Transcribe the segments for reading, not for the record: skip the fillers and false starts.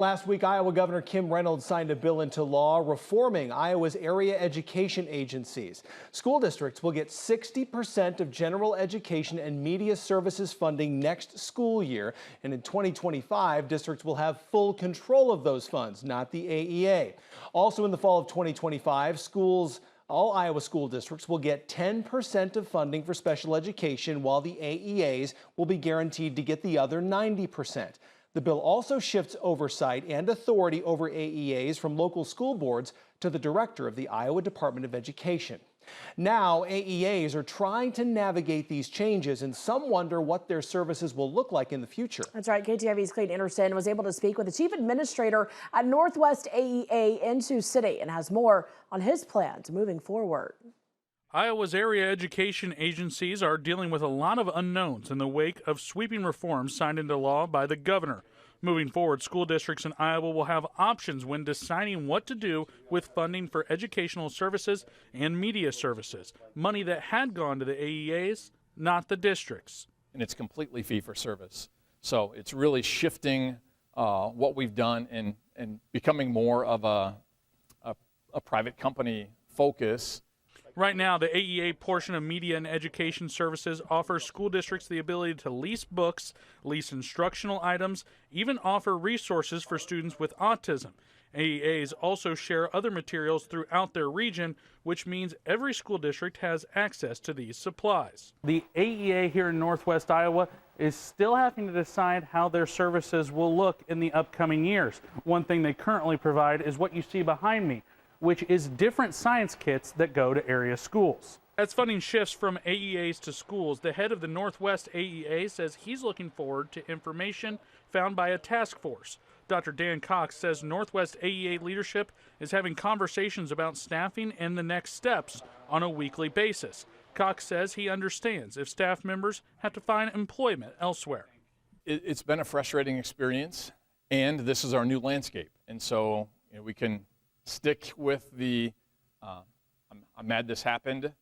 Last week, Iowa Governor Kim Reynolds signed a bill into law reforming Iowa's area education agencies. School districts will get 60% of general education and media services funding next school year. And in 2025, districts will have full control of those funds, not the AEA. Also in the fall of 2025, all Iowa school districts will get 10% of funding for special education, while the AEAs will be guaranteed to get the other 90%. The bill also shifts oversight and authority over AEAs from local school boards to the director of the Iowa Department of Education. Now, AEAs are trying to navigate these changes, and some wonder what their services will look like in the future. That's right. KTIV's Clayton Anderson was able to speak with the chief administrator at Northwest AEA in Sioux City and has more on his plans moving forward. Iowa's area education agencies are dealing with a lot of unknowns in the wake of sweeping reforms signed into law by the governor. Moving forward, school districts in Iowa will have options when deciding what to do with funding for educational services and media services, money that had gone to the AEAs, not the districts. And it's completely fee for service. So it's really shifting what we've done and becoming more of a private company focus. Right now, the AEA portion of media and education services offers school districts the ability to lease books, lease instructional items, even offer resources for students with autism. AEAs also share other materials throughout their region, which means every school district has access to these supplies. The AEA here in Northwest Iowa is still having to decide how their services will look in the upcoming years. One thing they currently provide is what you see behind me, which is different science kits that go to area schools. As funding shifts from AEAs to schools, the head of the Northwest AEA says he's looking forward to information found by a task force. Dr. Dan Cox says Northwest AEA leadership is having conversations about staffing and the next steps on a weekly basis. Cox says he understands if staff members have to find employment elsewhere. It's been a frustrating experience, and this is our new landscape. And so we can stick with the I'm mad this happened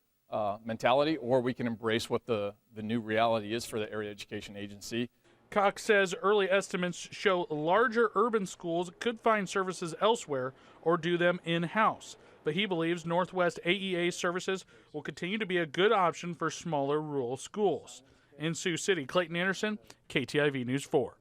mentality, or we can embrace what the new reality is for the area education agency. Cox says early estimates show larger urban schools could find services elsewhere or do them in-house. But he believes Northwest AEA services will continue to be a good option for smaller rural schools. In Sioux City, Clayton Anderson, KTIV News 4.